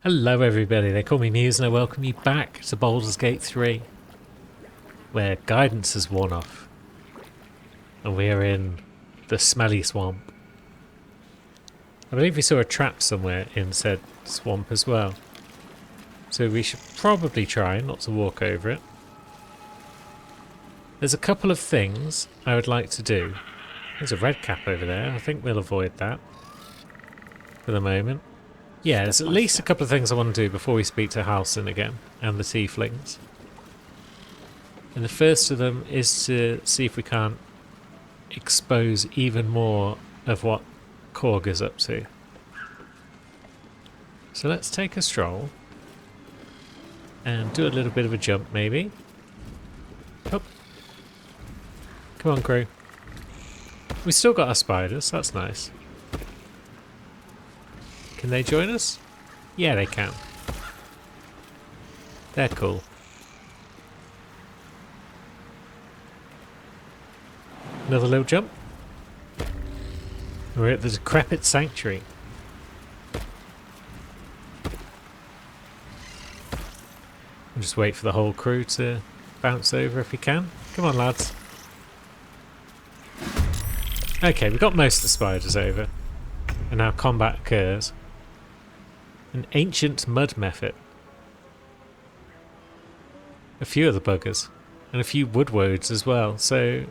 Hello everybody, they call me Muse and I welcome you back to Baldur's Gate 3, where guidance has worn off, and we are in the smelly swamp. I believe we saw a trap somewhere in said swamp as well, so we should probably try not to walk over it. There's a couple of things I would like to do. There's a red cap over there, I think we'll avoid that for the moment. Yeah, there's at least a couple of things I want to do before we speak to Halsin again, and the tieflings. And the first of them is to see if we can't expose even more of what Korg is up to. So let's take a stroll and do a little bit of a jump maybe. Oh. Come on, crew. We still got our spiders, that's nice. Can they join us? Yeah, they can. They're cool. Another little jump. We're at the Decrepit Sanctuary. We'll just wait for the whole crew to bounce over if we can. Come on, lads. Okay, we got most of the spiders over. And now combat occurs. An ancient mud method. A few of the buggers. And a few woodwoads as well. So,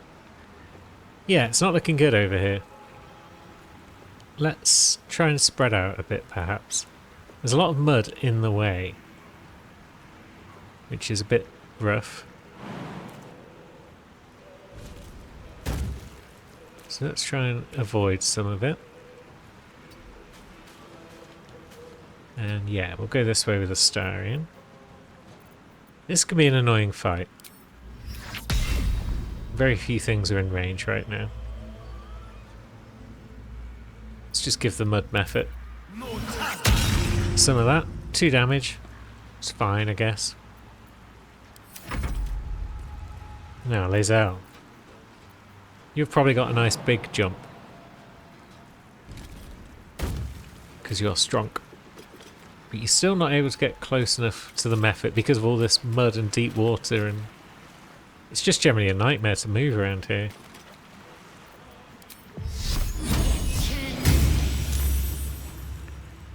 yeah, it's not looking good over here. Let's try and spread out a bit, perhaps. There's a lot of mud in the way, which is a bit rough. So let's try and avoid some of it. And yeah, we'll go this way with the Astarion. This could be an annoying fight. Very few things are in range right now. Let's just give the mud method some of that. 2 damage. It's fine, I guess. Now, Lae'zel. You've probably got a nice big jump. Because you're strong. But you're still not able to get close enough to the method because of all this mud and deep water, and it's just generally a nightmare to move around here.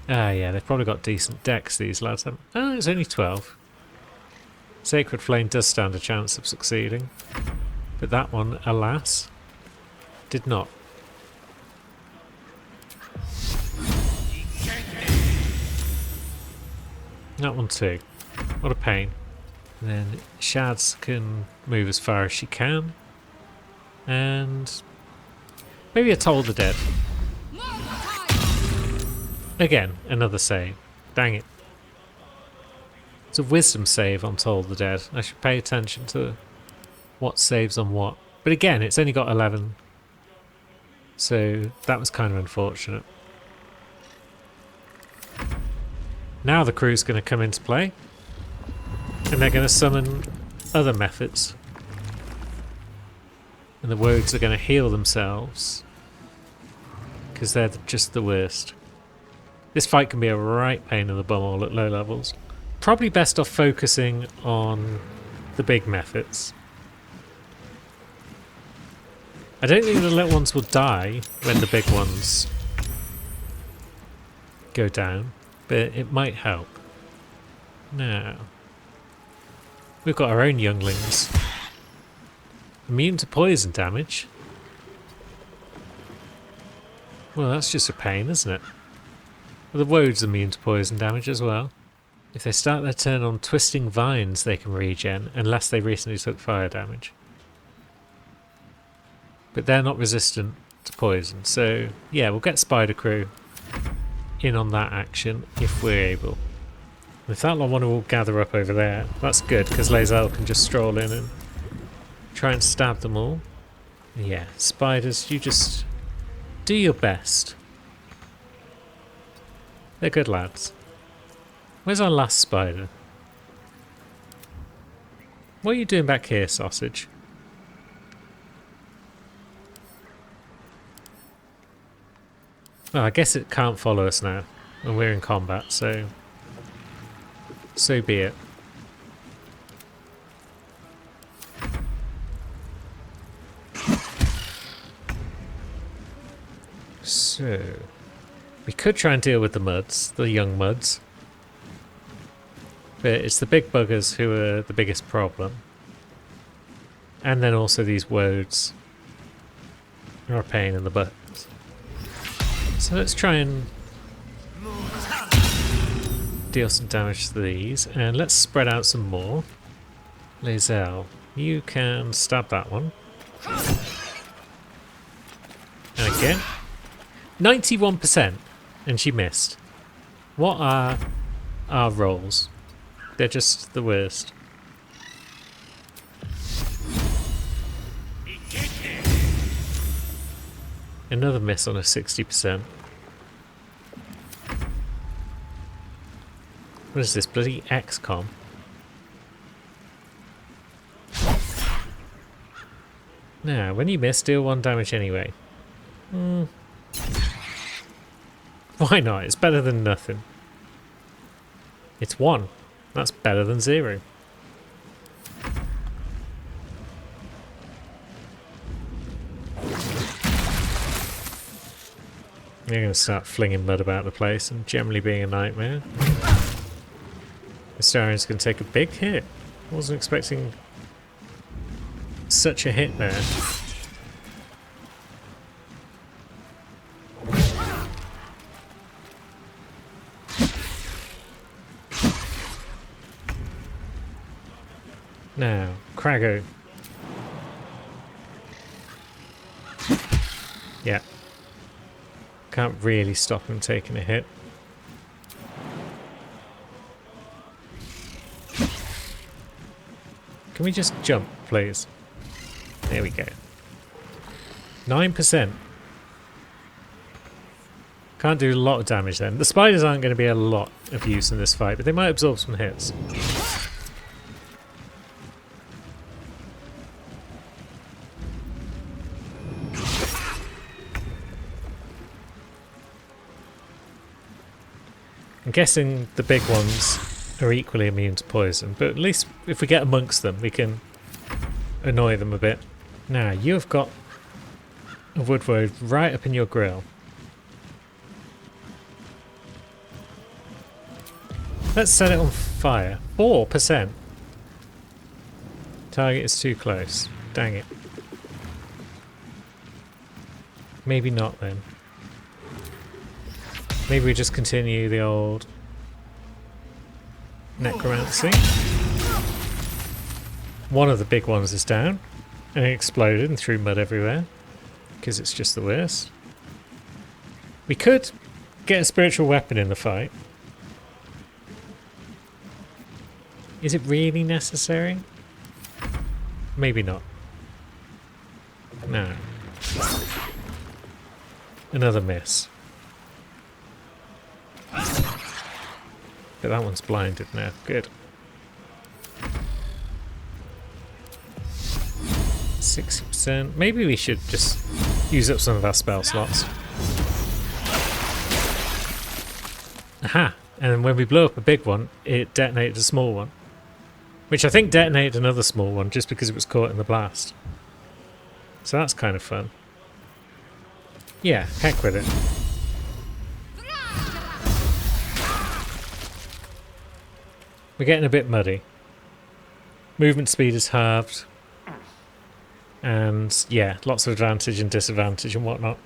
Ah yeah, they've probably got decent decks, these lads. Oh, it's only 12. Sacred Flame does stand a chance of succeeding. But that one, alas, did not. That one too. What a pain. And then Shads can move as far as she can. And maybe a Toll the Dead. Again, another save. Dang it. It's a wisdom save on Toll the Dead. I should pay attention to what saves on what. But again, it's only got 11. So that was kind of unfortunate. Now the crew's going to come into play, and they're going to summon other methods. And the woads are going to heal themselves, because they're just the worst. This fight can be a right pain in the bum all at low levels. Probably best off focusing on the big methods. I don't think the little ones will die when the big ones go down. But it might help. Now, we've got our own younglings. Immune to poison damage. Well, that's just a pain, isn't it? Well, the woads are immune to poison damage as well. If they start their turn on twisting vines, they can regen, unless they recently took fire damage. But they're not resistant to poison, so yeah, we'll get Spider Crew in on that action if we're able. If that lot want to all gather up over there, that's good because Lae'zel can just stroll in and try and stab them all. Yeah, spiders, you just do your best. They're good lads. Where's our last spider? What are you doing back here, sausage? Well, I guess it can't follow us now. And we're in combat, so So be it. So, we could try and deal with the muds, the young muds. But it's the big buggers who are the biggest problem. And then also these woads are a pain in the butt. So let's try and deal some damage to these. And let's spread out some more. Lae'zel, you can stab that one. And again. 91%, and she missed. What are our rolls? They're just the worst. Another miss on a 60%. What is this, bloody XCOM? Now, when you miss, deal 1 damage anyway. Why not? It's better than nothing. It's 1. That's better than 0. You're going to start flinging mud about the place and generally being a nightmare. Astarian's going to take a big hit. I wasn't expecting such a hit there. Now, Krago. Yeah. Can't really stop him taking a hit. Can we just jump, please? There we go. 9%. Can't do a lot of damage then. The spiders aren't going to be a lot of use in this fight, but they might absorb some hits. I'm guessing the big ones are equally immune to poison, but at least if we get amongst them, we can annoy them a bit. Now, you have got a woodwode right up in your grill. Let's set it on fire. 4%. Target is too close. Dang it. Maybe not then. Maybe we just continue the old necromancy. One of the big ones is down, and it exploded and threw mud everywhere, because it's just the worst. We could get a spiritual weapon in the fight. Is it really necessary? Maybe not. No. Another miss. But that one's blinded now. Good. 60%. Maybe we should just use up some of our spell slots. Aha! And when we blow up a big one, it detonated a small one. Which I think detonated another small one just because it was caught in the blast. So that's kind of fun. Yeah, heck with it. We're getting a bit muddy. Movement speed is halved. And yeah, lots of advantage and disadvantage and whatnot.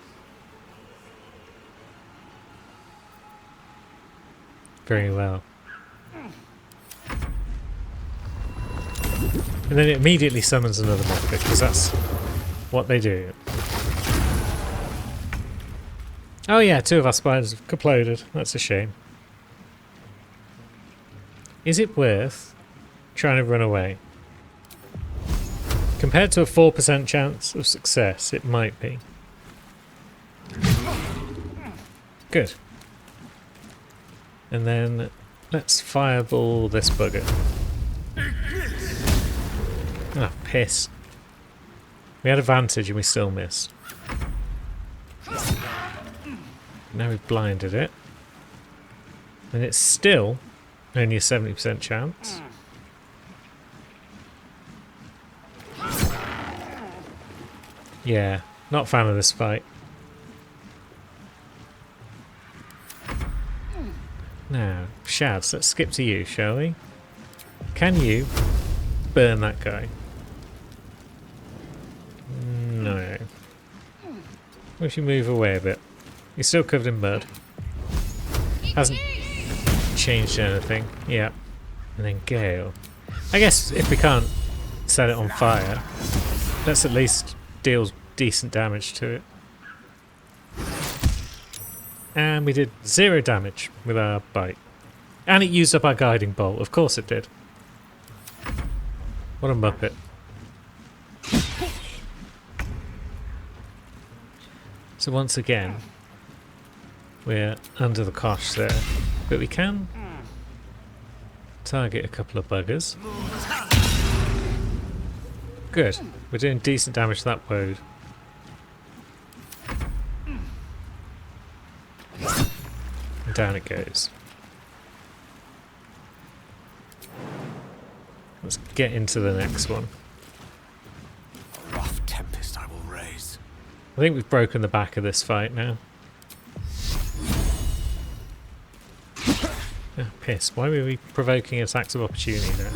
Very well. And then it immediately summons another mob because that's what they do. Oh yeah, 2 of our spiders have kaploded. That's a shame. Is it worth trying to run away? Compared to a 4% chance of success, it might be. Good. And then let's fireball this bugger. Ah, piss. We had advantage and we still missed. Now we've blinded it. And it's still Only a 70% chance. Yeah, not a fan of this fight. Now, Shads, let's skip to you, shall we? Can you burn that guy? No. Why don't you move away a bit? You're still covered in mud. Hasn't changed anything. Yeah. And then Gale. I guess if we can't set it on fire, let's at least deal decent damage to it. And we did 0 damage with our bite. And it used up our guiding bolt. Of course it did. What a muppet. So once again, we're under the cosh there. But we can target a couple of buggers. Good. We're doing decent damage to that woad. And down it goes. Let's get into the next one. A rough tempest I will raise. I think we've broken the back of this fight now. Oh, piss. Why were we provoking attacks of opportunity now?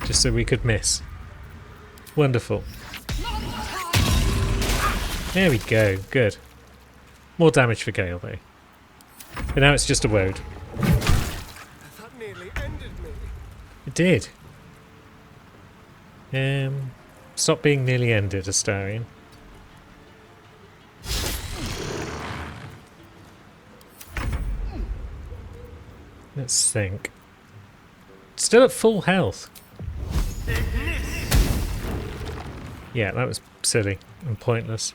Just so we could miss. Wonderful. There we go. Good. More damage for Gale though. But now it's just a woad. That nearly ended me. It did. Stop being nearly ended, Astarion. Let's think. Still at full health. Yeah, that was silly and pointless.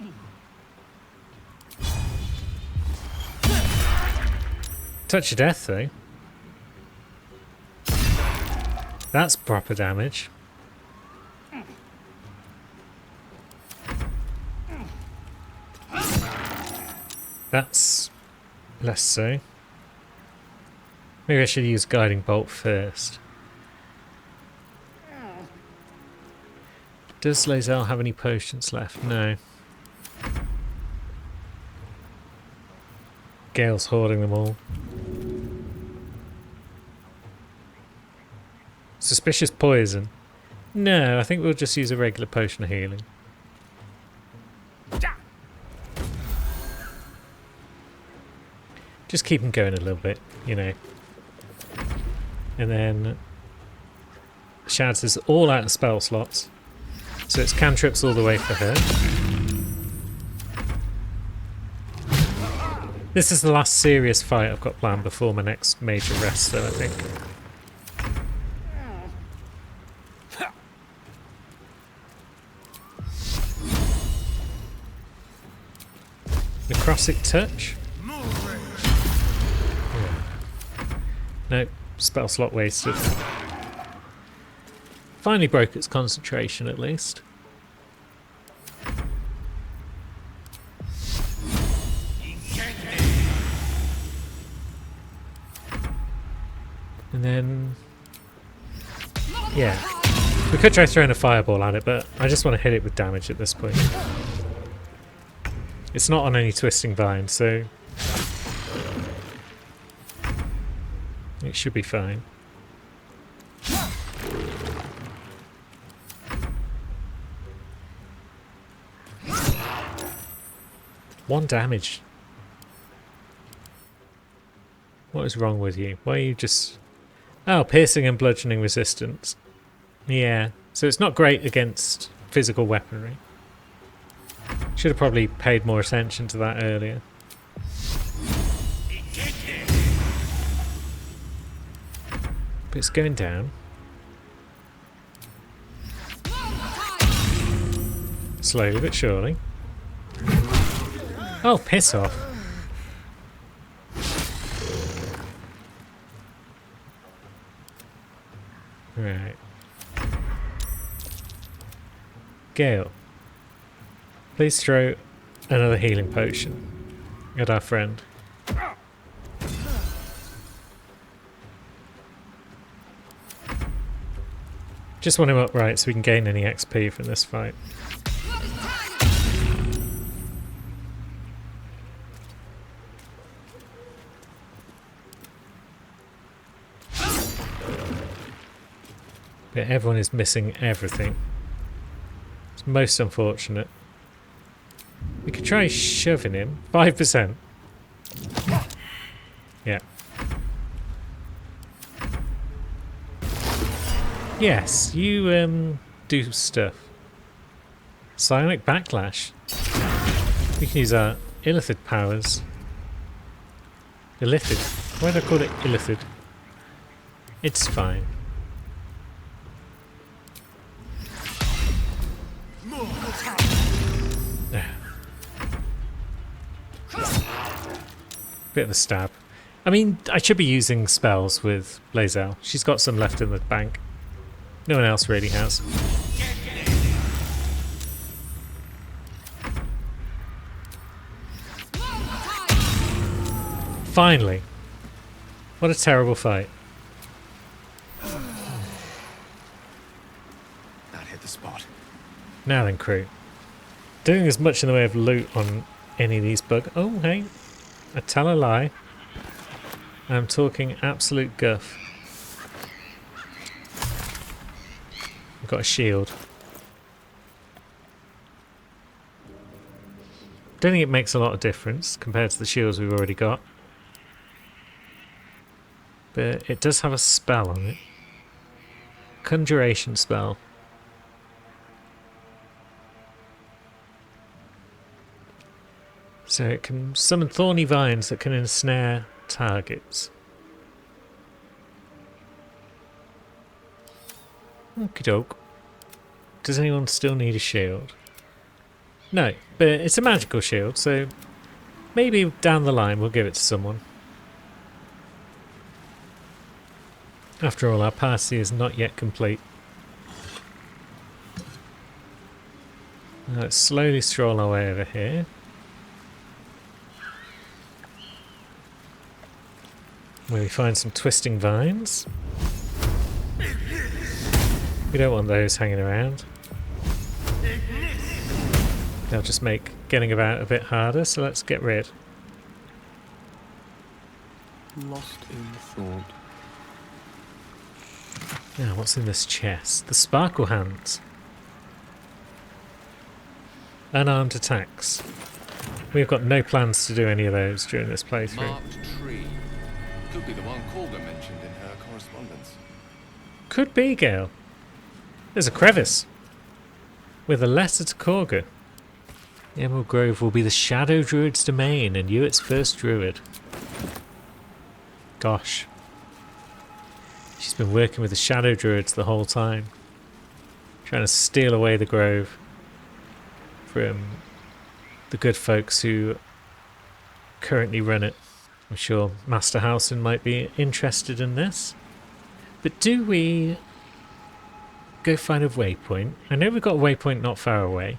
Touch of death though. That's proper damage. That's less so. Maybe I should use Guiding Bolt first. Does Lae'zel have any potions left? No. Gale's hoarding them all. Suspicious poison? No, I think we'll just use a regular potion of healing. Just keep him going a little bit, you know. And then Shads is all out of spell slots. So it's cantrips all the way for her. This is the last serious fight I've got planned before my next major rest, though, I think. Necrotic Touch? No, spell slot wasted. Finally broke its concentration at least. And then... yeah. We could try throwing a fireball at it, but I just want to hit it with damage at this point. It's not on any twisting vine, so... it should be fine. One damage. What is wrong with you? Why are you just... oh, piercing and bludgeoning resistance. Yeah, so it's not great against physical weaponry. Should have probably paid more attention to that earlier. But it's going down. Slowly but surely. Oh, piss off. Right. Gale, please throw another healing potion at our friend. Just want him upright so we can gain any XP from this fight. But everyone is missing everything. It's most unfortunate. We could try shoving him. 5%. Yeah. Yes, you do stuff. Psionic Backlash. We can use our Illithid powers. Illithid. Why did I call it Illithid? It's fine. Bit of a stab. I mean, I should be using spells with Lae'zel. She's got some left in the bank. No one else really has. Finally. What a terrible fight. That hit the spot. Now then, crew. Doing as much in the way of loot on any of these bugs. Oh, hey. I tell a lie. I'm talking absolute guff. I've got a shield. Don't think it makes a lot of difference compared to the shields we've already got. But it does have a spell on it. Conjuration spell. So it can summon thorny vines that can ensnare targets. Okie doke. Does anyone still need a shield? No, but it's a magical shield, so maybe down the line we'll give it to someone. After all, our party is not yet complete. Now let's slowly stroll our way over here. Where we find some twisting vines. We don't want those hanging around. They'll just make getting about a bit harder, so let's get rid. Lost in thought. Now, what's in this chest? The Sparkle Hands. Unarmed attacks. We've got no plans to do any of those during this playthrough. Marked tree. Could be the one Kolga mentioned in her correspondence. Could be, Gale. There's a crevice. With a letter to Korga. Emerald Grove will be the Shadow Druid's domain and you its first druid. Gosh. She's been working with the Shadow Druids the whole time. Trying to steal away the grove from the good folks who currently run it. I'm sure Master Halsin might be interested in this. But do we go find a waypoint? I know we've got a waypoint not far away,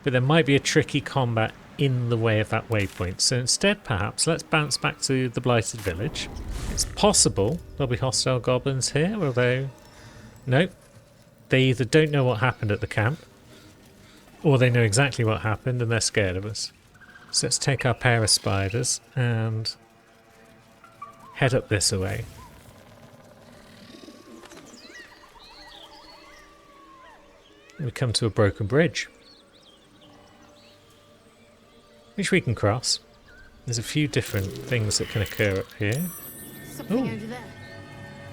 but there might be a tricky combat in the way of that waypoint. So instead, perhaps, let's bounce back to the Blighted Village. It's possible there'll be hostile goblins here, although... Nope. They either don't know what happened at the camp, or they know exactly what happened and they're scared of us. So let's take our pair of spiders and head up this way. We come to a broken bridge, which we can cross. There's a few different things that can occur up here. Something over there.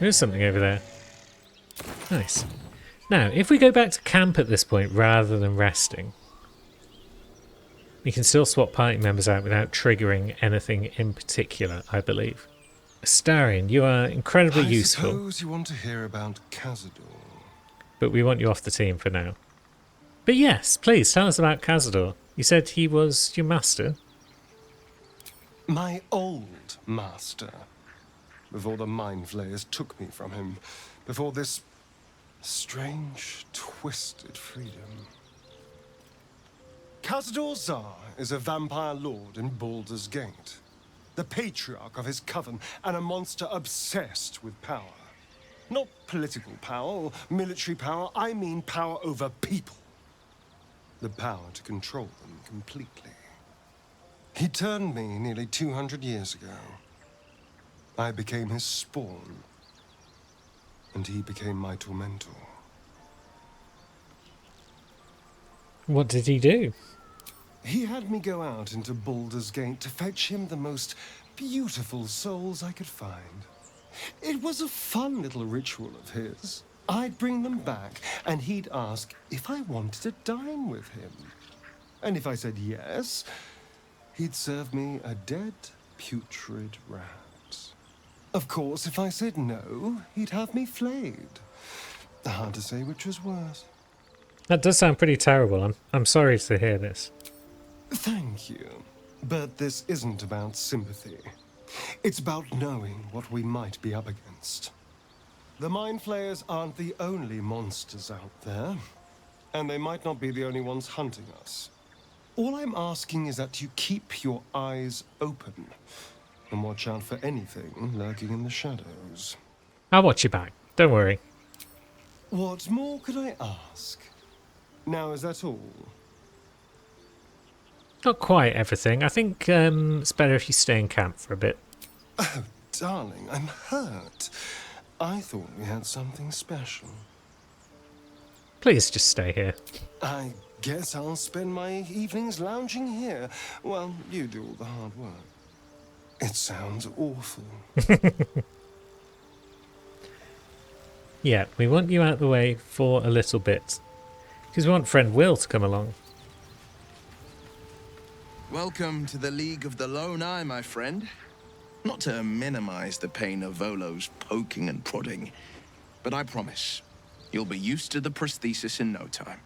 There's something over there. Nice. Now, if we go back to camp at this point rather than resting, we can still swap party members out without triggering anything in particular, I believe. Astarion, you are incredibly useful. I suppose you want to hear about Cazador. But we want you off the team for now. But yes, please tell us about Cazador. You said he was your master. My old master. Before the Mind Flayers took me from him. Before this strange, twisted freedom. Cazador Zar is a vampire lord in Baldur's Gate. The patriarch of his coven and a monster obsessed with power. Not political power or military power, I mean power over people. The power to control them completely. He turned me nearly 200 years ago. I became his spawn, and he became my tormentor. What did he do? He had me go out into Baldur's Gate to fetch him the most beautiful souls I could find. It was a fun little ritual of his. I'd bring them back, and he'd ask if I wanted to dine with him. And if I said yes, he'd serve me a dead, putrid rat. Of course, if I said no, he'd have me flayed. Hard to say which was worse. That does sound pretty terrible. I'm sorry to hear this. Thank you. But this isn't about sympathy. It's about knowing what we might be up against. The Mind Flayers aren't the only monsters out there, and they might not be the only ones hunting us. All I'm asking is that you keep your eyes open and watch out for anything lurking in the shadows. I'll watch you back. Don't worry. What more could I ask? Now, is that all? Not quite everything. I think it's better if you stay in camp for a bit. Oh, darling, I'm hurt. I thought we had something special. Please just stay here. I guess I'll spend my evenings lounging here while you do all the hard work. It sounds awful. Yeah, we want you out the way for a little bit. Because we want friend Will to come along. Welcome to the League of the Lone Eye, my friend. Not to minimize the pain of Volo's poking and prodding, but I promise, you'll be used to the prosthesis in no time.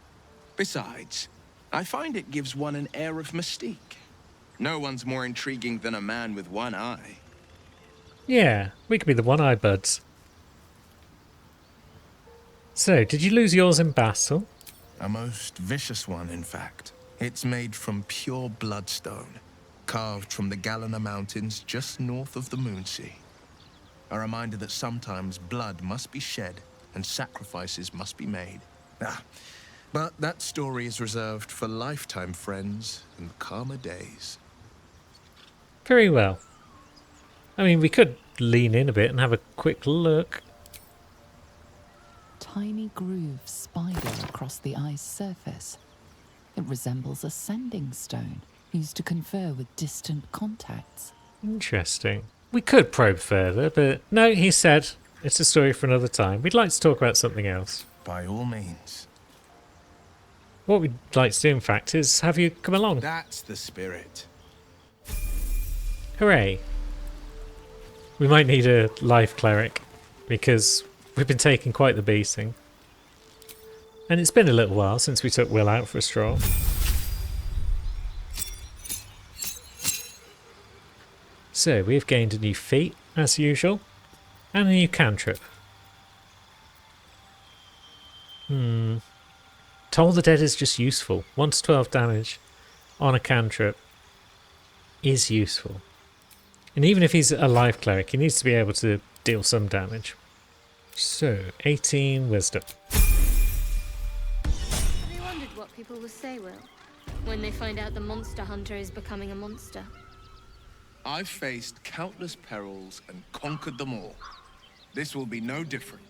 Besides, I find it gives one an air of mystique. No one's more intriguing than a man with one eye. Yeah, we could be the one-eye buds. So, did you lose yours in battle? A most vicious one, in fact. It's made from pure bloodstone, carved from the Galena Mountains just north of the Moonsea. A reminder that sometimes blood must be shed and sacrifices must be made. But that story is reserved for lifetime friends and calmer days. Very well. I mean, we could lean in a bit and have a quick look. Tiny grooves spider across the eye's surface. It resembles a sending stone used to confer with distant contacts. Interesting. We could probe further, but no, he said it's a story for another time. We'd like to talk about something else. By all means. What we'd like to do, in fact, is have you come along. That's the spirit. Hooray. We might need a life cleric, because we've been taking quite the beating. And it's been a little while since we took Will out for a stroll. So, we've gained a new feat, as usual, and a new cantrip. Toll the Dead is just useful. 1 to 12 damage on a cantrip is useful. And even if he's a life cleric, he needs to be able to deal some damage. So, 18 wisdom. Have you wondered what people will say, Will, when they find out the monster hunter is becoming a monster? I've faced countless perils and conquered them all. This will be no different.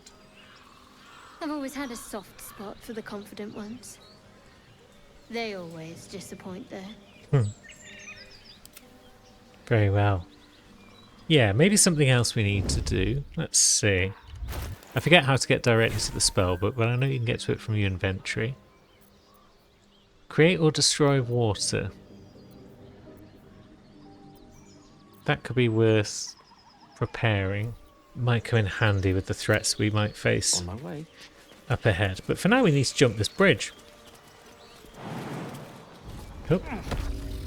I've always had a soft spot for the confident ones. They always disappoint there. Very well. Yeah, maybe something else we need to do. Let's see. I forget how to get directly to the spell book, but I know you can get to it from your inventory. Create or destroy water. That could be worth preparing. Might come in handy with the threats we might face On my way. up ahead. But for now we need to jump this bridge. Oh.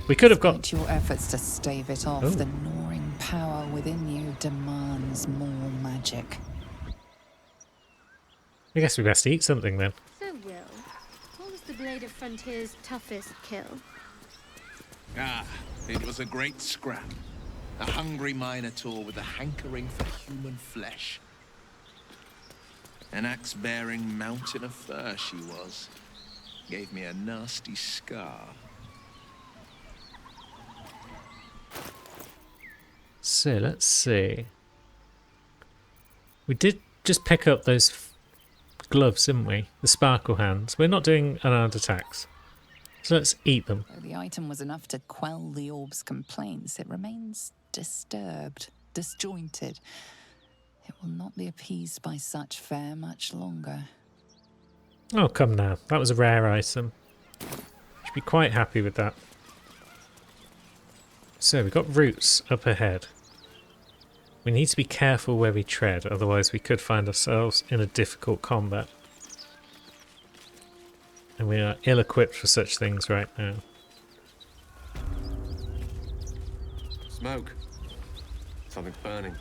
We could have got... Despite your efforts to stave it off, Oh. the gnawing power within you demands more magic. I guess we best eat something then. So, Will, what was the Blade of Frontier's toughest kill? It was a great scrap. A hungry minotaur with a hankering for human flesh. An axe-bearing mountain of fur she was. Gave me a nasty scar. So let's see. We did just pick up those gloves, didn't we? The sparkle hands. We're not doing unarmed attacks. So let's eat them. Though the item was enough to quell the orb's complaints, it remains disturbed, disjointed. It will not be appeased by such fare much longer. Oh, come now. That was a rare item. Should be quite happy with that. So we've got roots up ahead. We need to be careful where we tread, otherwise we could find ourselves in a difficult combat. And we are ill-equipped for such things right now. Smoke. Something's burning.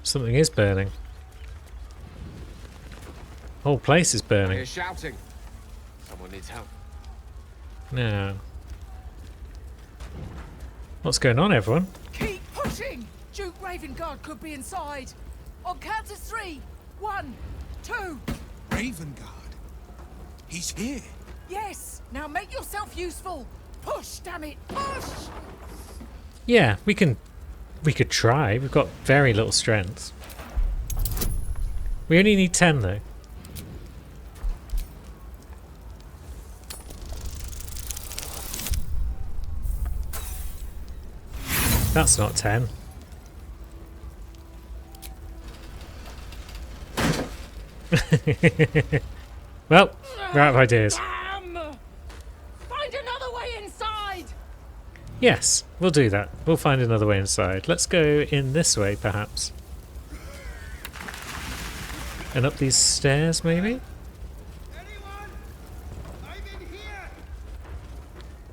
Something is burning. Whole place is I burning. hear shouting. Someone needs help. Now, what's going on, everyone? Keep pushing! Duke Ravengard could be inside. On count of 3. 1, 2. Ravengard? He's here. Yes! Now make yourself useful! Push, damn it! Push! Yeah, we could try. We've got very little strength. We only need 10 though. That's not 10. Well, we're out of ideas. Damn! Find another way inside! Yes, we'll do that. We'll find another way inside. Let's go in this way, perhaps. And up these stairs, maybe?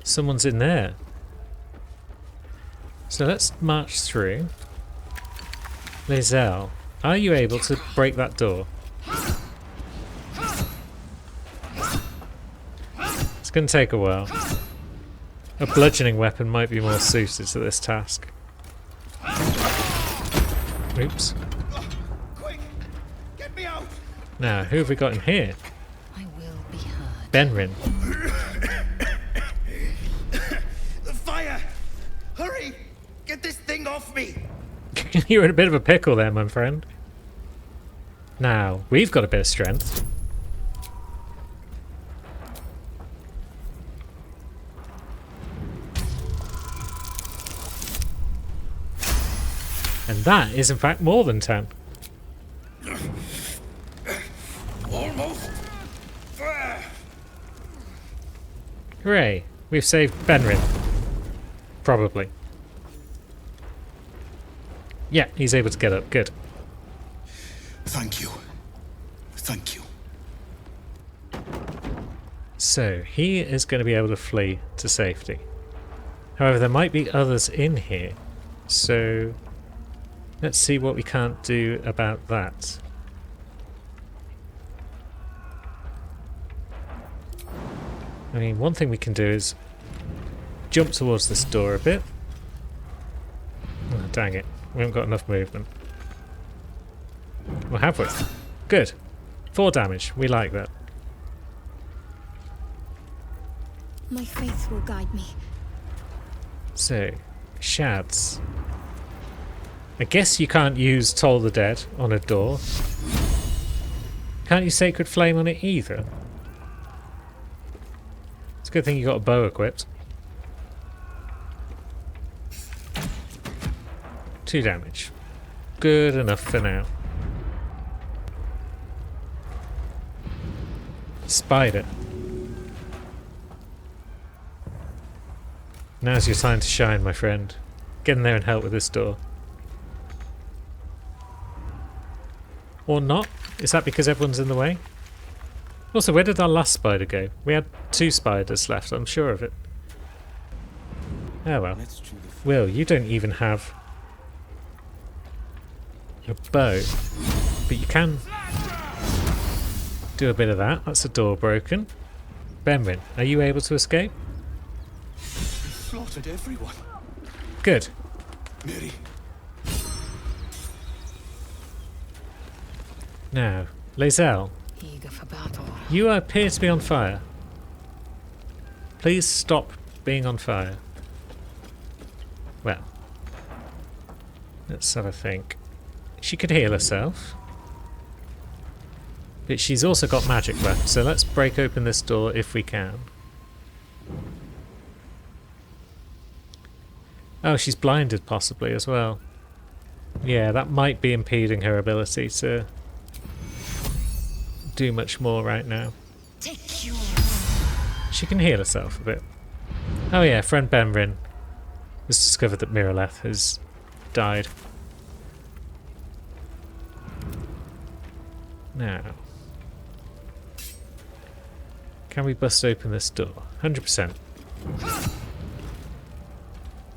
Someone's in there. So let's march through. Lae'zel, are you able to break that door? It's going to take a while. A bludgeoning weapon might be more suited to this task. Oops. Quick! Get me out! Now, who have we got in here? I will be heard. Benrin. The fire! Hurry! Get this thing off me! You're in a bit of a pickle there, my friend. Now, we've got a bit of strength. And that is in fact more than 10. Almost. Hooray, we've saved Benrin. Probably. Yeah, he's able to get up, good. Thank you. Thank you. So, he is going to be able to flee to safety. However, there might be others in here. So, let's see what we can't do about that. I mean, one thing we can do is jump towards this door a bit. Oh, dang it. We haven't got enough movement. Well, have we? Good. 4 damage. We like that. My faith will guide me. So, shads. I guess you can't use Toll the Dead on a door. Can't use Sacred Flame on it either. It's a good thing you got a bow equipped. 2 damage. Good enough for now. Spider. Now's your time to shine, my friend. Get in there and help with this door. Or not? Is that because everyone's in the way? Also, where did our last spider go? We had 2 spiders left, I'm sure of it. Oh well. Let's chew the Will, you don't even have a bow, but you can do a bit of that. That's a door broken. Benrin, are you able to escape? Slaughtered everyone. Good. Mary. Now, Lae'zel, Eager for battle. you appear to be on fire. Please stop being on fire. Well, let's have a think. She could heal herself. But she's also got magic left, so let's break open this door if we can. Oh, she's blinded possibly as well. Yeah, that might be impeding her ability to do much more right now. She can heal herself a bit. Oh yeah, friend Benrin has discovered that Miraleth has died. Now, can we bust open this door? 100%.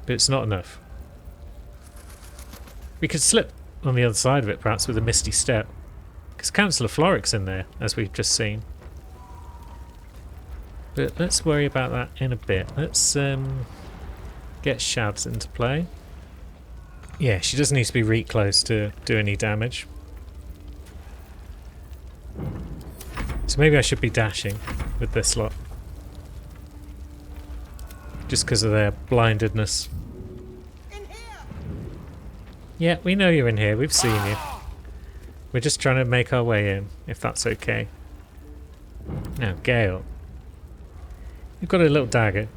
But it's not enough. We could slip on the other side of it, perhaps with a misty step. Because Councillor Floric's in there, as we've just seen. But let's worry about that in a bit. Let's get Shads into play. Yeah, she doesn't need to be reet close to do any damage. So maybe I should be dashing with this lot. Just because of their blindedness. Yeah, we know you're in here. We've seen you. We're just trying to make our way in, if that's okay. Now, Gale. You've got a little dagger.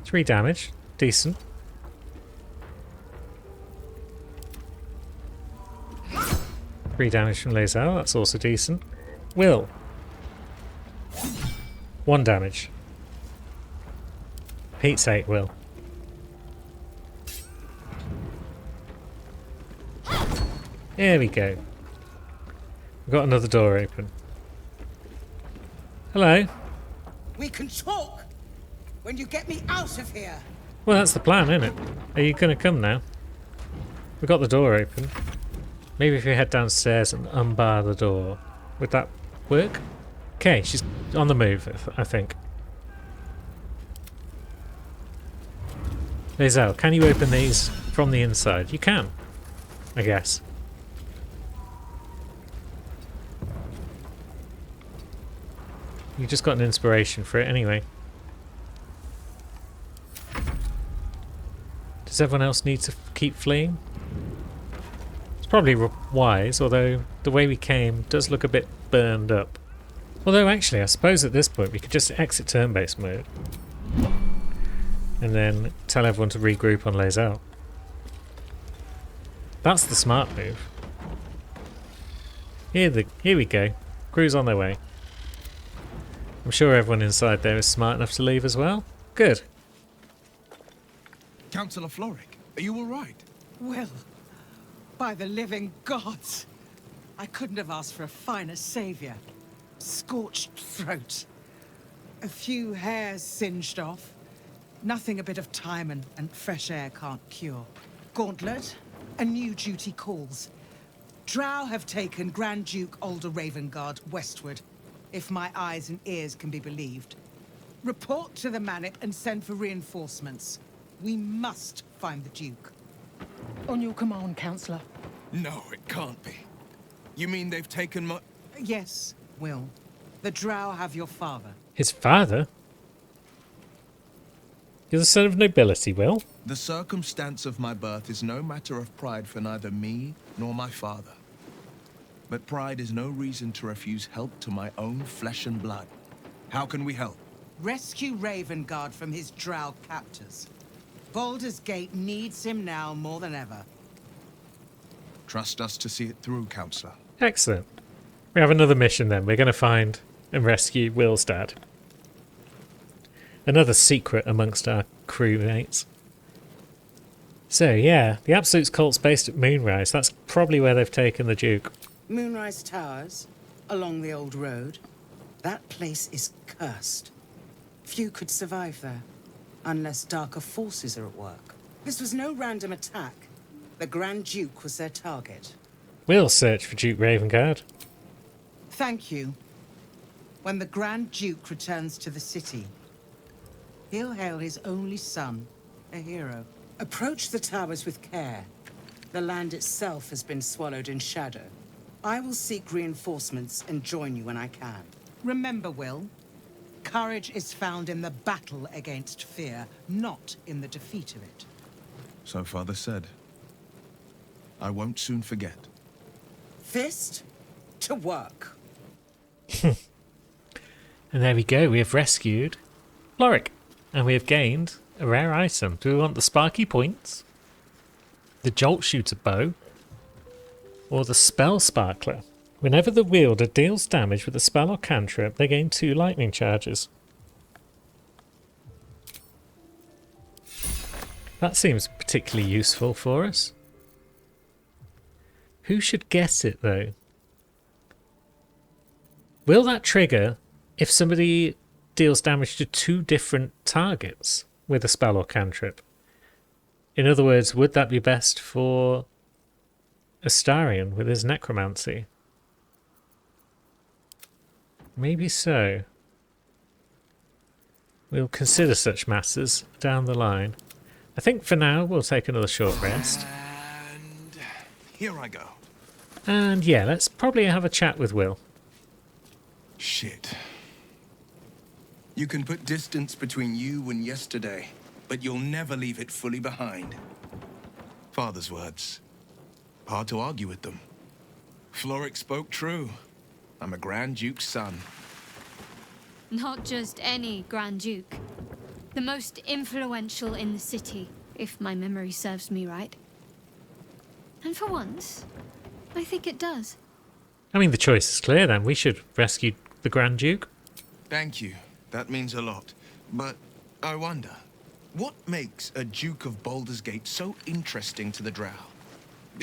3 damage. Decent. Three damage from Lae'zel. That's also decent. Will. 1 damage. Pete's 8, Will. There we go. We've got another door open. Hello. We can talk when you get me out of here. Well, that's the plan, isn't it? Are you going to come now? We've got the door open. Maybe if we head downstairs and unbar the door. Would that work? Okay, she's on the move, I think. Lae'zel, can you open these from the inside? You can, I guess. You just got an inspiration for it anyway. Does everyone else need to keep fleeing? It's probably wise, although the way we came does look a bit burned up. Although actually, I suppose at this point we could just exit turn-based mode. And then tell everyone to regroup on Lae'zel. That's the smart move. Here we go. Crew's on their way. I'm sure everyone inside there is smart enough to leave as well. Good. Councillor Floric, are you all right? Will, by the living gods, I couldn't have asked for a finer savior. Scorched throat, a few hairs singed off, nothing a bit of time and fresh air can't cure. Gauntlet, a new duty calls. Drow have taken Grand Duke Alder Ravengard westward, if my eyes and ears can be believed. Report to the Manip and send for reinforcements. We must find the Duke. On your command, Councillor. No, it can't be. You mean they've taken my... Yes, Will. The Drow have your father. His father? You're the son of nobility, Will. The circumstance of my birth is no matter of pride for neither me nor my father. But pride is no reason to refuse help to my own flesh and blood. How can we help? Rescue Ravengard from his Drow captors. Baldur's Gate needs him now more than ever. Trust us to see it through, Councillor. Excellent. We have another mission then. We're going to find and rescue Will's dad. Another secret amongst our crewmates. So yeah, the Absolute's cult's based at Moonrise. That's probably where they've taken the Duke. Moonrise Towers, along the old road. That place is cursed. Few could survive there, unless darker forces are at work. This was no random attack. The Grand Duke was their target. We'll search for Duke Ravengard. Thank you. When the Grand Duke returns to the city, he'll hail his only son, a hero. Approach the towers with care. The land itself has been swallowed in shadow. I will seek reinforcements and join you when I can. Remember, Will, courage is found in the battle against fear, not in the defeat of it. So Father said. I won't soon forget. Fist to work. And there we go, we have rescued Floric. And we have gained a rare item. Do we want the sparky points? The jolt shooter bow? Or the spell sparkler? Whenever the wielder deals damage with a spell or cantrip, they gain 2 lightning charges. That seems particularly useful for us. Who should get it though? Will that trigger if somebody deals damage to 2 different targets with a spell or cantrip? In other words, would that be best for Astarion with his necromancy? Maybe so. We'll consider such matters down the line. I think for now we'll take another short rest. And here I go. And yeah, let's probably have a chat with Will. Shit. You can put distance between you and yesterday, but you'll never leave it fully behind. Father's words. Hard to argue with them. Floric spoke true. I'm a Grand Duke's son. Not just any Grand Duke. The most influential in the city, if my memory serves me right. And for once, I think it does. I mean, the choice is clear then. We should rescue the Grand Duke. Thank you. That means a lot. But I wonder, what makes a Duke of Baldur's Gate so interesting to the Drow?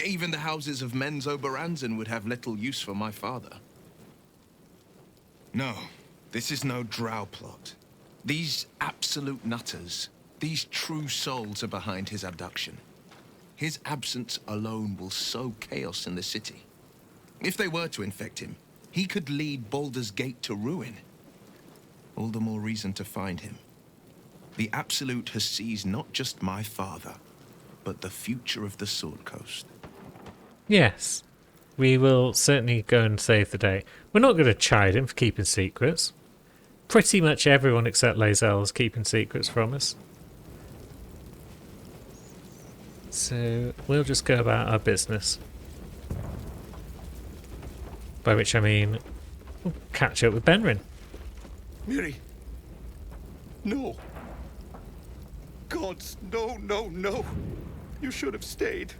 Even the houses of Menzoberranzan would have little use for my father. No, this is no Drow plot. These absolute nutters, these true souls are behind his abduction. His absence alone will sow chaos in the city. If they were to infect him, he could lead Baldur's Gate to ruin. All the more reason to find him. The Absolute has seized not just my father, but the future of the Sword Coast. Yes, we will certainly go and save the day. We're not going to chide him for keeping secrets. Pretty much everyone except Lae'zel is keeping secrets from us. So we'll just go about our business. By which I mean, we'll catch up with Benrin. Miri. No. Gods, no, no, no. You should have stayed.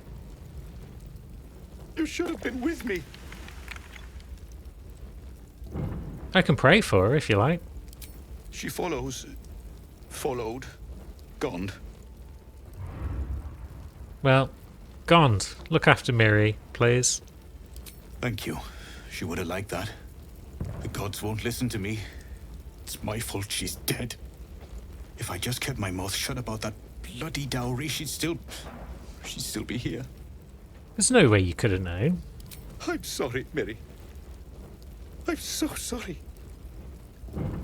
You should have been with me. I can pray for her if you like. She followed, gone. Well, Gond, look after Miri, please. Thank you. She would have liked that. The gods won't listen to me. It's my fault she's dead. If I just kept my mouth shut about that bloody dowry, she'd still be here. There's no way you could have known. I'm sorry, Miri. I'm so sorry.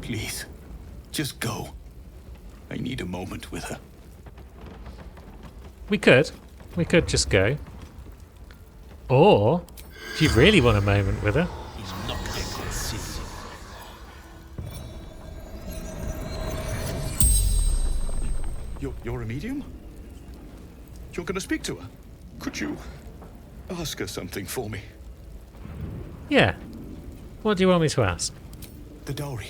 Please, just go. I need a moment with her. We could just go. Or, if you really want a moment with her, You're a medium? You're gonna speak to her? Could you ask her something for me? yeah. What do you want me to ask? The dowry.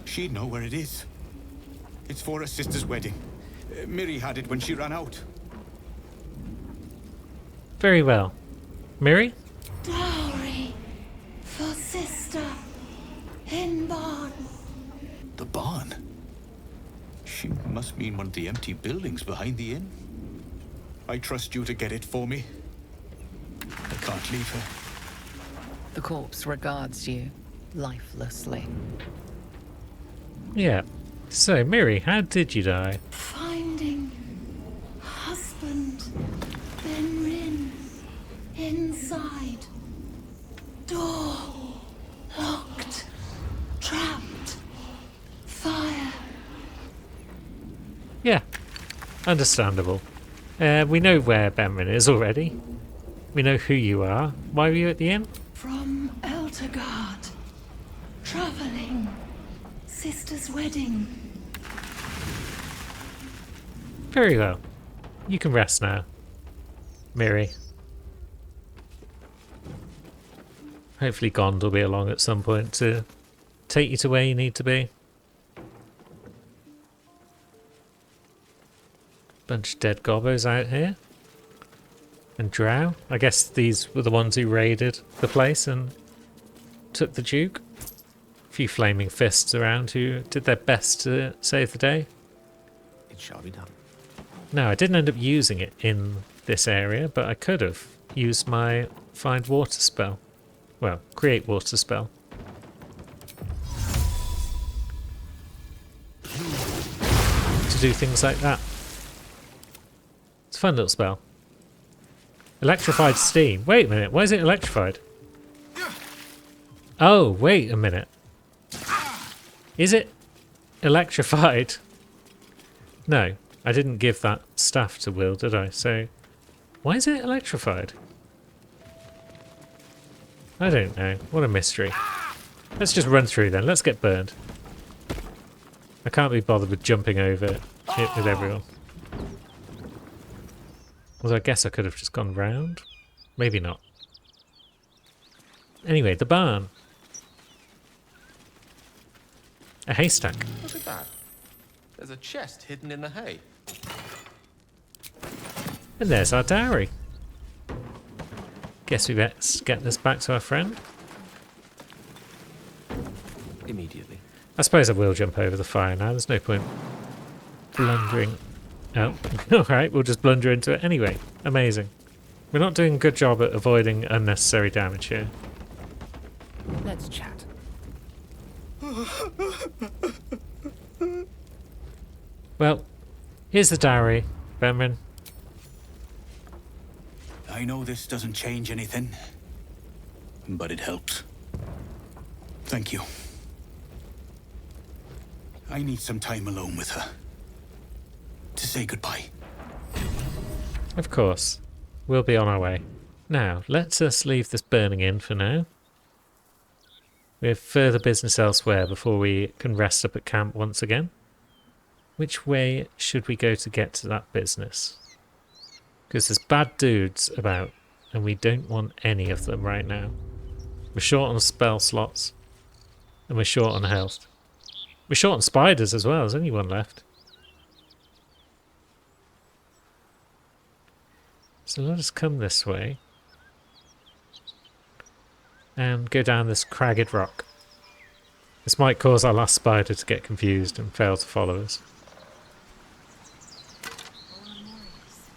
She'd know where it is. It's for her sister's wedding. Miri had it when she ran out. Very well. Miri? Dowry for sister in barn. The barn? She must mean one of the empty buildings behind the inn. I trust you to get it for me. I can't leave her. The corpse regards you lifelessly. Yeah. So, Miri, how did you die? Finding husband Benrin inside. Door locked. Trapped. Fire. Yeah. Understandable. We know where Benrin is already. We know who you are. Why were you at the inn? From Eltergard. Traveling. Sister's wedding. Very well. You can rest now, Miri. Hopefully Gond will be along at some point to take you to where you need to be. Bunch of dead gobbos out here. And drow. I guess these were the ones who raided the place and took the Duke. A few flaming fists around who did their best to save the day. It shall be done. No, I didn't end up using it in this area, but I could have used my find water spell. Well, create water spell. To do things like that. It's a fun little spell. Electrified steam. Wait a minute, why is it electrified? Oh, wait a minute. Is it electrified? No, I didn't give that staff to Will, did I? So, why is it electrified? I don't know. What a mystery. Let's just run through then. Let's get burned. I can't be bothered with jumping over it with everyone. Although I guess I could have just gone round. Maybe not. Anyway, the barn. A haystack. Look at that. There's a chest hidden in the hay. And there's our dowry. Guess we best get this back to our friend. Immediately. I suppose I will jump over the fire now. There's no point blundering. Oh, alright, we'll just blunder into it anyway. Amazing. We're not doing a good job at avoiding unnecessary damage here. Let's chat. Well, here's the dowry, Benrin. I know this doesn't change anything, but it helps. Thank you. I need some time alone with her. To say goodbye. Of course. We'll be on our way. Now, let us leave this burning inn for now. We have further business elsewhere before we can rest up at camp once again. Which way should we go to get to that business? Because there's bad dudes about, and we don't want any of them right now. We're short on spell slots, and we're short on health. We're short on spiders as well. Has anyone left? So let us come this way and go down this cragged rock. This might cause our last spider to get confused and fail to follow us.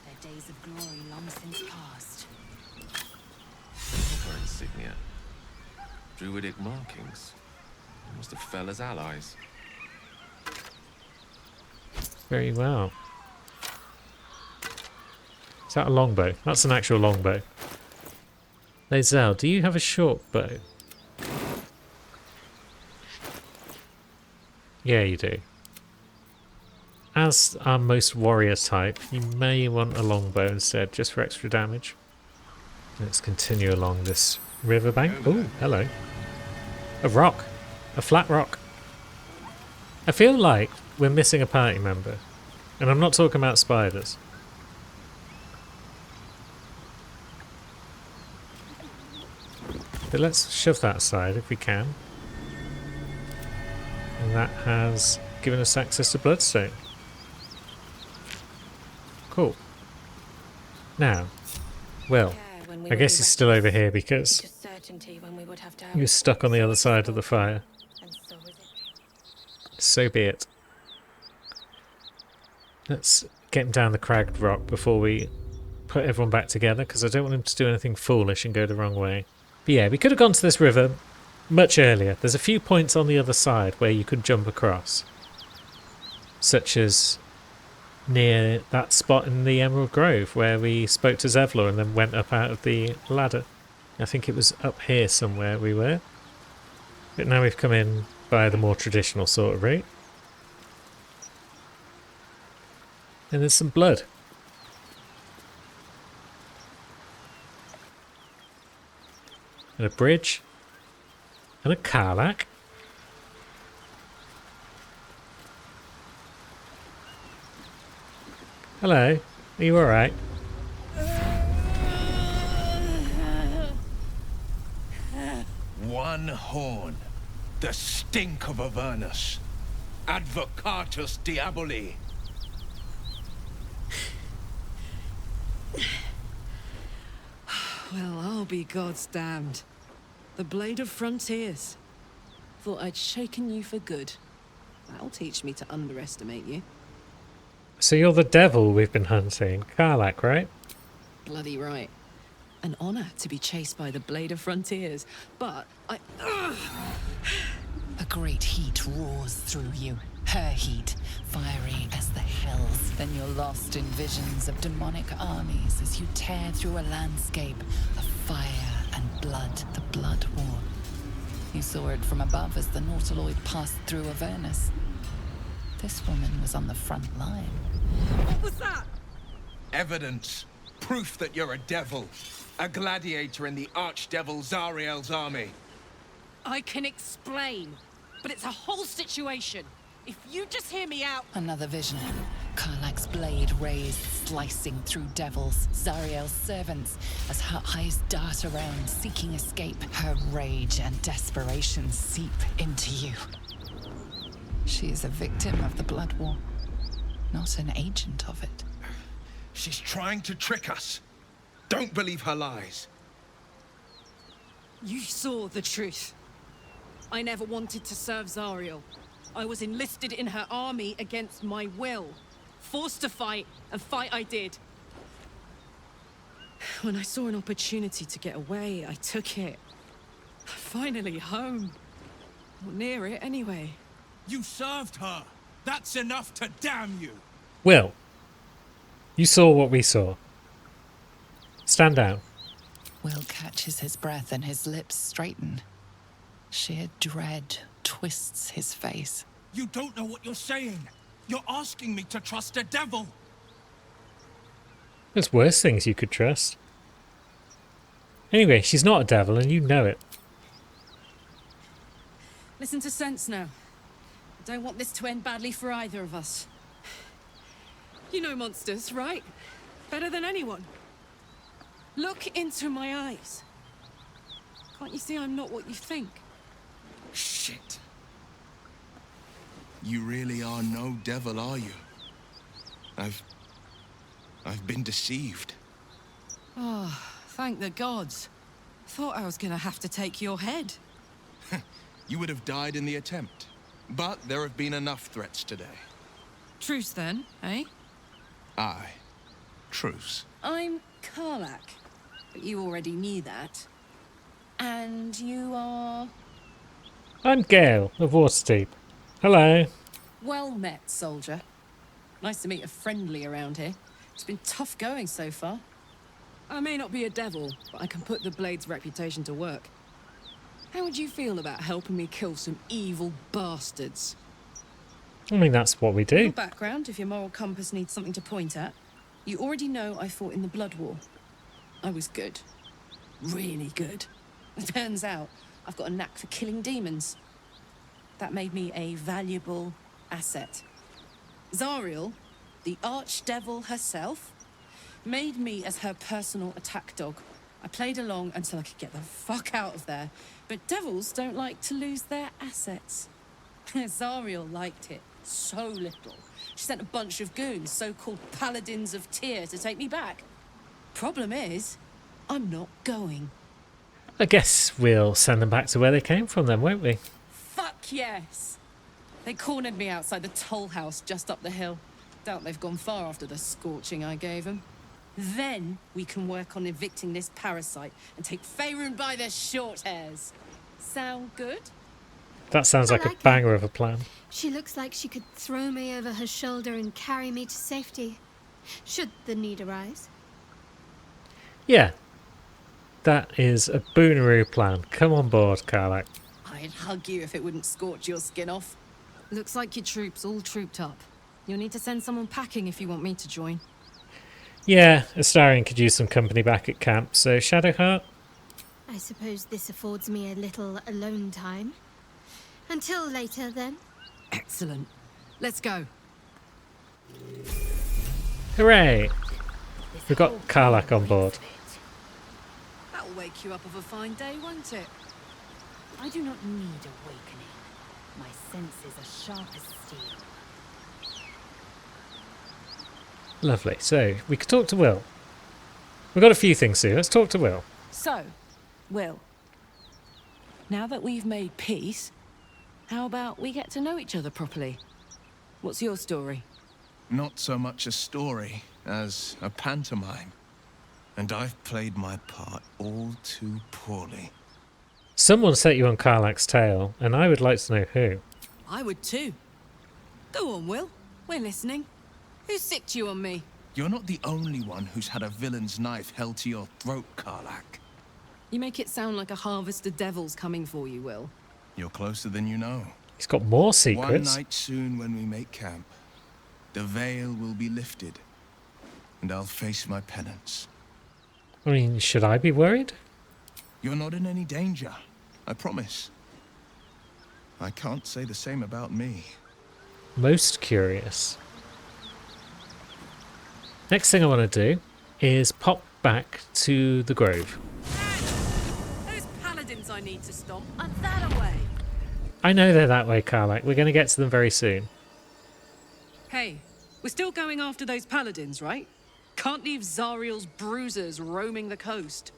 Their days of glory long since past. Proper insignia. Druidic markings. They must have fell as allies. Very well. Is that a longbow? That's an actual longbow. Lae'zel, do you have a short bow? Yeah, you do. As our most warrior type, you may want a longbow instead, just for extra damage. Let's continue along this riverbank. Oh, hello. A rock. A flat rock. I feel like we're missing a party member. And I'm not talking about spiders. But let's shove that aside if we can. And that has given us access to Bloodstone. Cool. Now, well, I guess he's still over here because he was stuck on the other side of the fire. So be it. Let's get him down the cragged rock before we put everyone back together, because I don't want him to do anything foolish and go the wrong way. But yeah, we could have gone to this river much earlier. There's a few points on the other side where you could jump across. Such as near that spot in the Emerald Grove where we spoke to Zevlor and then went up out of the ladder. I think it was up here somewhere we were. But now we've come in by the more traditional sort of route. And there's some blood. And a bridge. And a Karlach. Hello. Are you alright? One horn. The stink of Avernus. Advocatus Diaboli. Well, I'll be God's damned. The Blade of Frontiers. Thought I'd shaken you for good. That'll teach me to underestimate you. So you're the devil we've been hunting. Karlach, right? Bloody right. An honor to be chased by the Blade of Frontiers, but A great heat roars through you. Her heat, fiery as the hells. Then you're lost in visions of demonic armies as you tear through a landscape of fire and blood, the Blood War. You saw it from above as the Nautiloid passed through Avernus. This woman was on the front line. What was that? Evidence. Proof that you're a devil. A gladiator in the archdevil Zariel's army. I can explain, but it's a whole situation. If you just hear me out... Another vision. Karlach's blade raised, slicing through devils, Zariel's servants, as her eyes dart around, seeking escape. Her rage and desperation seep into you. She is a victim of the Blood War, not an agent of it. She's trying to trick us. Don't believe her lies. You saw the truth. I never wanted to serve Zariel. I was enlisted in her army against my will. Forced to fight, and fight I did. When I saw an opportunity to get away, I took it. Finally home. Or near it, anyway. You served her. That's enough to damn you. Will, you saw what we saw. Stand down. Will catches his breath and his lips straighten. Sheer dread twists his face. You don't know what you're saying. You're asking me to trust a devil. There's worse things you could trust. Anyway, she's not a devil and you know it. Listen to sense now. I don't want this to end badly for either of us. You know monsters, right? Better than anyone. Look into my eyes. Can't you see I'm not what you think? Shit. You really are no devil, are you? I've been deceived. Oh, thank the gods. Thought I was gonna have to take your head. You would have died in the attempt. But there have been enough threats today. Truce then, eh? Aye. Truce. I'm Karlach, but you already knew that. And you are... I'm Gale of Waterdeep. Hello. Well met, soldier. Nice to meet a friendly around here. It's been tough going so far. I may not be a devil, but I can put the Blade's reputation to work. How would you feel about helping me kill some evil bastards? I mean, that's what we do. Your background, if your moral compass needs something to point at. You already know I fought in the Blood War. I was good. Really good. Turns out, I've got a knack for killing demons. That made me a valuable asset. Zariel, the archdevil herself, made me as her personal attack dog. I played along until I could get the fuck out of there. But devils don't like to lose their assets. Zariel liked it so little. She sent a bunch of goons, so-called paladins of Tyr, to take me back. Problem is, I'm not going. I guess we'll send them back to where they came from then, won't we? Fuck yes! They cornered me outside the toll house just up the hill. Doubt they've gone far after the scorching I gave them. Then we can work on evicting this parasite and take Faerun by their short hairs. Sound good? That sounds like a it. banger of a plan. She looks like she could throw me over her shoulder and carry me to safety, should the need arise. Yeah. That is a Booneroo plan. Come on board, Karlach. I'd hug you if it wouldn't scorch your skin off. Looks like your troops all trooped up. You'll need to send someone packing if you want me to join. Yeah, Astarion could use some company back at camp, so Shadowheart? I suppose this affords me a little alone time. Until later, then. Excellent. Let's go. Hooray! We've got Karlach on board. That'll wake you up of a fine day, won't it? I do not need awakening. My senses are sharp as steel. Lovely. So, we could talk to Will. We've got a few things to do. Let's talk to Will. So, Will, now that we've made peace, how about we get to know each other properly? What's your story? Not so much a story as a pantomime. And I've played my part all too poorly. Someone set you on Karlach's tail, and I would like to know who. I would too. Go on, Will. We're listening. Who sicked you on me? You're not the only one who's had a villain's knife held to your throat, Karlach. You make it sound like a harvest of devils coming for you, Will. You're closer than you know. He's got more One secrets. night soon when we make camp, the veil will be lifted, and I'll face my penance. I mean, should I be worried? You're not in any danger, I promise. I can't say the same about me. Most curious. Next thing I want to do is pop back to the Grove. Those paladins I need to stomp are that away. I know they're that way, Karlach. We're going to get to them very soon. Hey, we're still going after those paladins, right? Can't leave Zariel's bruisers roaming the coast.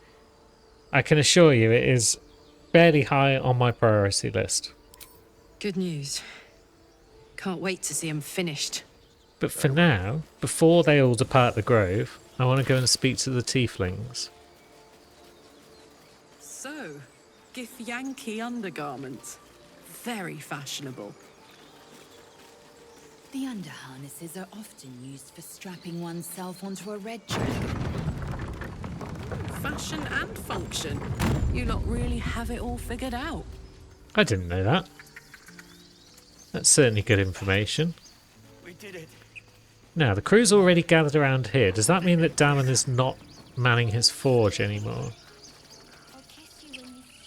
I can assure you it is fairly high on my priority list. Good news. Can't wait to see them finished. But for now, before they all depart the Grove, I want to go and speak to the tieflings. So, Githyanki undergarments. Very fashionable. The underharnesses are often used for strapping oneself onto a red dragon. Fashion and function. You lot really have it all figured out. I didn't know that. That's certainly good information. We did it. Now, the crew's already gathered around here. Does that mean that Damon is not manning his forge anymore?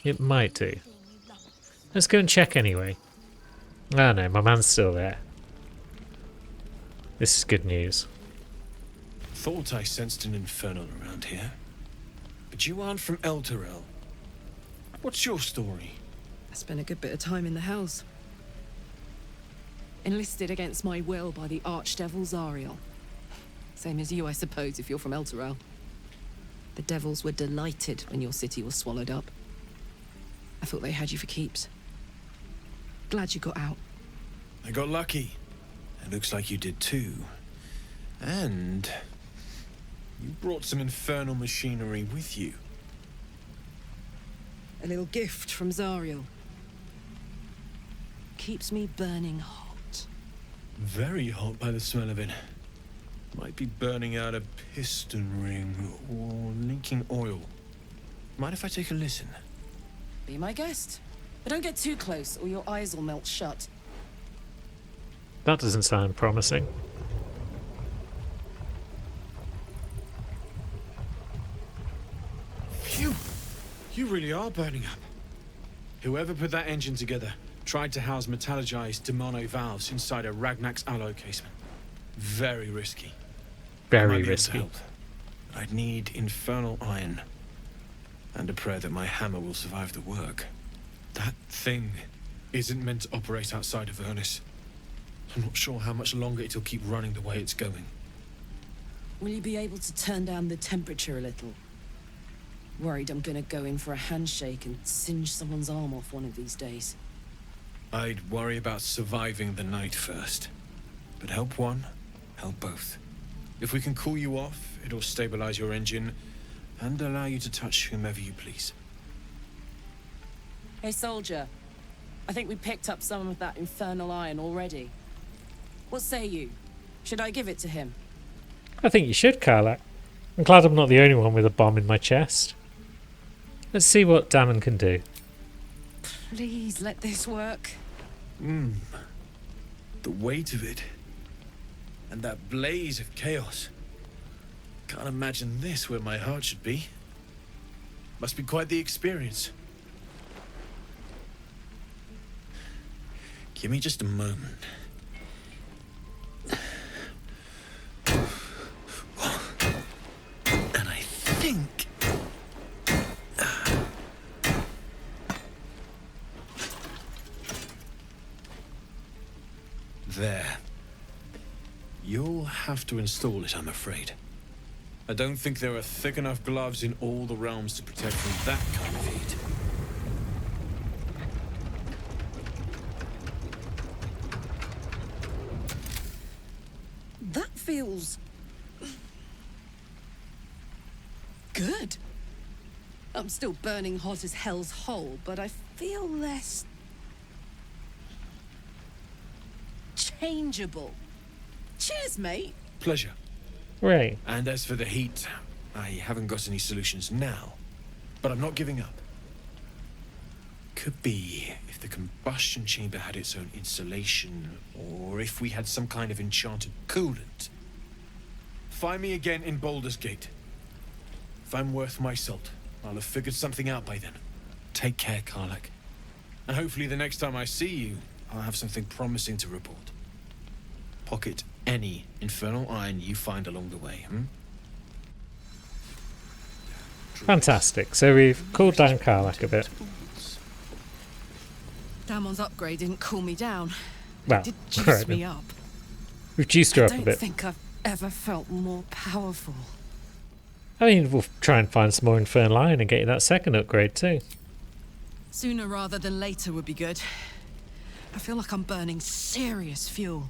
It might do. Let's go and check anyway. Oh no, my man's still there. This is good news. Thought I sensed an infernal around here. But you aren't from Elturel. What's your story? I spent a good bit of time in the Hells. Enlisted against my will by the Archdevil Zariel. Same as you, I suppose, if you're from Elturel. The devils were delighted when your city was swallowed up. I thought they had you for keeps. Glad you got out. I got lucky. It looks like you did too. And you brought some infernal machinery with you. A little gift from Zariel. Keeps me burning hot. Very hot by the smell of it. Might be burning out a piston ring or leaking oil. Mind if I take a listen? Be my guest. But don't get too close or your eyes will melt shut. That doesn't sound promising. Phew! You really are burning up. Whoever put that engine together tried to house metallurgized demono valves inside a Ragnak's alloy casement. Very risky. I might Very be able to risky. help, but I'd need infernal iron. And a prayer that my hammer will survive the work. That thing isn't meant to operate outside of Ernest. I'm not sure how much longer it'll keep running the way it's going. Will you be able to turn down the temperature a little? Worried I'm gonna go in for a handshake and singe someone's arm off one of these days. I'd worry about surviving the night first. But help one, help both. If we can cool you off, it'll stabilize your engine and allow you to touch whomever you please. Hey, soldier. I think we picked up some of that infernal iron already. What say you? Should I give it to him? I think you should, Karlach. I'm glad I'm not the only one with a bomb in my chest. Let's see what Damon can do. Please let this work. The weight of it. And that blaze of chaos. Can't imagine this where my heart should be. Must be quite the experience. Give me just a moment. And I think... There. You'll have to install it, I'm afraid. I don't think there are thick enough gloves in all the realms to protect from that kind of heat. That feels... good. I'm still burning hot as hell's hole, but I feel less... changeable. Cheers, mate. Pleasure. Right. And as for the heat, I haven't got any solutions now, but I'm not giving up. Could be if the combustion chamber had its own insulation, or if we had some kind of enchanted coolant. Find me again in Baldur's Gate. If I'm worth my salt, I'll have figured something out by then. Take care, Karlach. And hopefully the next time I see you, I'll have something promising to report. Pocket any infernal iron you find along the way, Fantastic. So we've cooled down Karlach a bit. Damon's upgrade didn't cool me down. Well, It did juice alright me then. up. We've juiced her I up a don't bit. think I've ever felt more powerful. I mean, we'll try and find some more infernal iron and get you that second upgrade too. Sooner rather than later would be good. I feel like I'm burning serious fuel.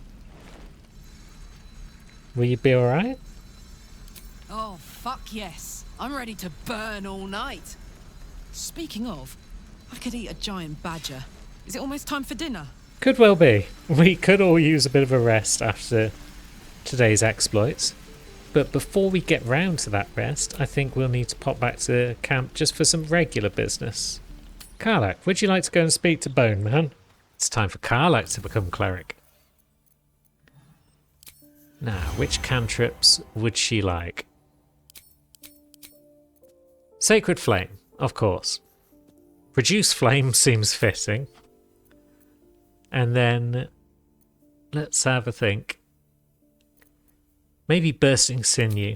Will you be alright? Oh, fuck yes. I'm ready to burn all night. Speaking of, I could eat a giant badger. Is it almost time for dinner? Could well be. We could all use a bit of a rest after today's exploits. But before we get round to that rest, I think we'll need to pop back to camp just for some regular business. Karlach, would you like to go and speak to Bone Man? It's time for Karlach to become cleric. Now, which cantrips would she like? Sacred Flame, of course. Reduce Flame seems fitting. And then, let's have a think. Maybe Bursting Sinew.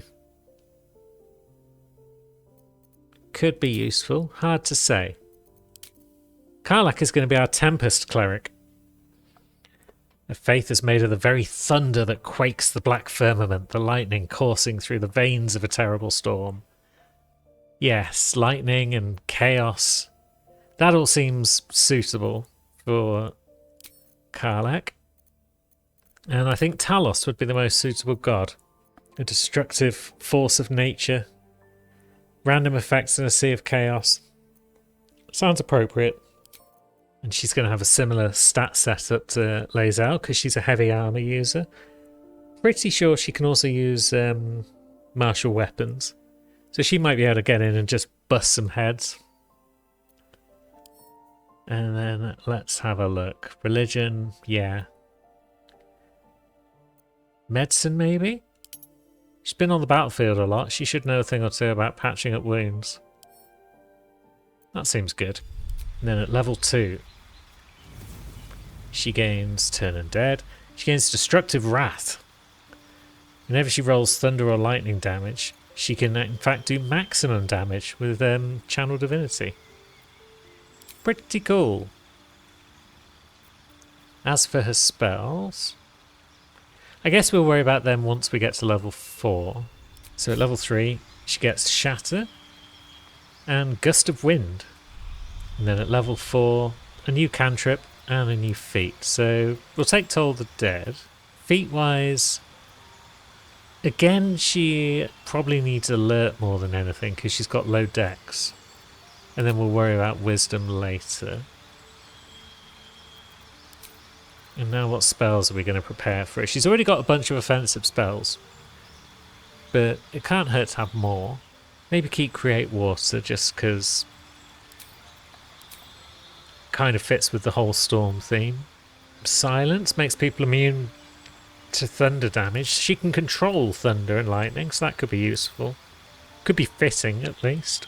Could be useful, hard to say. Karlach is going to be our Tempest cleric. Her faith is made of the very thunder that quakes the black firmament, the lightning coursing through the veins of a terrible storm. Yes, lightning and chaos. That all seems suitable for Karlach. And I think Talos would be the most suitable god. A destructive force of nature. Random effects in a sea of chaos. Sounds appropriate. And she's going to have a similar stat setup to Lae'zel because she's a heavy armor user. Pretty sure she can also use martial weapons. So she might be able to get in and just bust some heads. And then let's have a look. Religion, yeah. Medicine, maybe? She's been on the battlefield a lot. She should know a thing or two about patching up wounds. That seems good. And then at level 2, she gains Turn Undead. She gains Destructive Wrath. Whenever she rolls thunder or lightning damage, she can in fact do maximum damage with Channel Divinity. Pretty cool. As for her spells, I guess we'll worry about them once we get to level 4. So at level 3, she gets Shatter and Gust of Wind. And then at level 4, a new cantrip and a new feat. So we'll take Toll the Dead. Feat-wise, again, she probably needs Alert more than anything because she's got low dex. And then we'll worry about Wisdom later. And now what spells are we going to prepare for her? She's already got a bunch of offensive spells. But it can't hurt to have more. Maybe keep Create Water just because kind of fits with the whole storm theme. Silence makes people immune to thunder damage. She can control thunder and lightning, so that could be useful. Could be fitting, at least.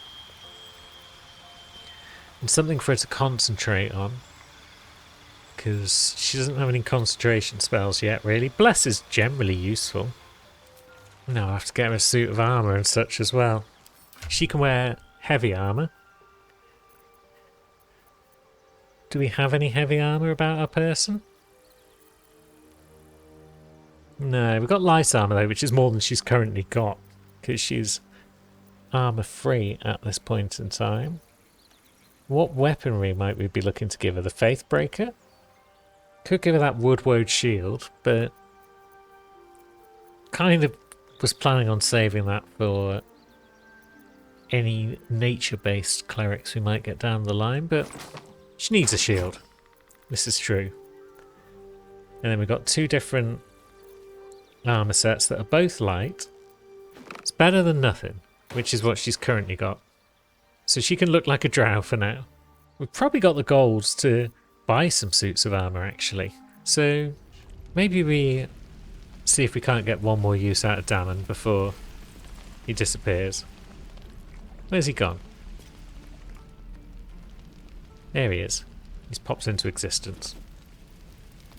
And something for her to concentrate on. Because she doesn't have any concentration spells yet, really. Bless is generally useful. No, I'll have to get her a suit of armour and such as well. She can wear heavy armour. Do we have any heavy armour about our person? No, we've got light armour though, which is more than she's currently got. Because she's armour free at this point in time. What weaponry might we be looking to give her? The Faithbreaker? Could give her that Woodwode shield, but kind of was planning on saving that for any nature-based clerics we might get down the line, but she needs a shield. This is true. And then we've got two different armour sets that are both light. It's better than nothing, which is what she's currently got. So she can look like a drow for now. We've probably got the gold to buy some suits of armour actually. So maybe we see if we can't get one more use out of Dammon before he disappears. Where's he gone? There he is. He's popped into existence.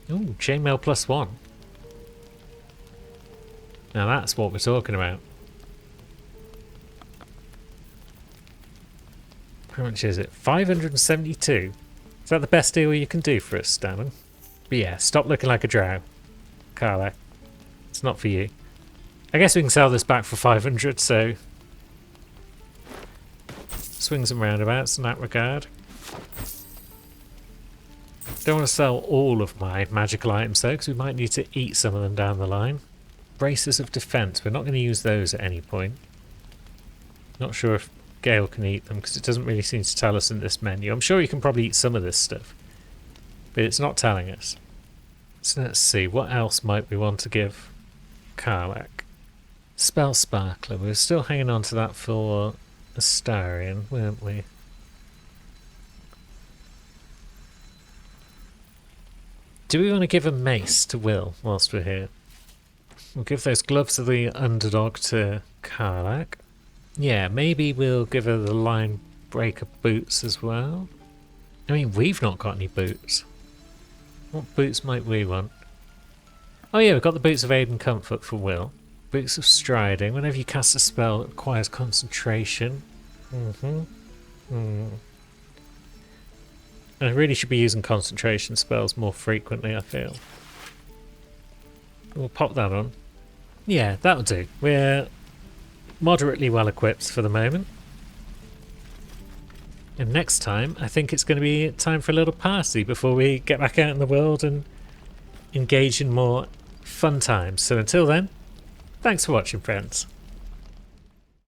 Ooh, chainmail +1. Now that's what we're talking about. How much is it? 572. Is that the best deal you can do for us, Dammon? But yeah, stop looking like a drow. Karlach. It's not for you. I guess we can sell this back for 500, so swings and roundabouts in that regard. Don't want to sell all of my magical items though, because we might need to eat some of them down the line. Braces of defense. We're not going to use those at any point. Not sure if Gale can eat them, because it doesn't really seem to tell us in this menu. I'm sure you can probably eat some of this stuff, but it's not telling us. So let's see, what else might we want to give Karlach? Spell Sparkler. We were still hanging on to that for Astarion, weren't we? Do we want to give a mace to Will whilst we're here? We'll give those gloves of the underdog to Karlach. Yeah, maybe we'll give her the Line Breaker boots as well. I mean, we've not got any boots. What boots might we want? Oh yeah, we've got the Boots of Aid and Comfort for Will. Boots of Striding. Whenever you cast a spell, it requires concentration. I really should be using concentration spells more frequently, I feel. We'll pop that on. Yeah, that'll do. We're moderately well equipped for the moment. And next time, I think it's going to be time for a little party before we get back out in the world and engage in more fun times. So until then, thanks for watching, friends.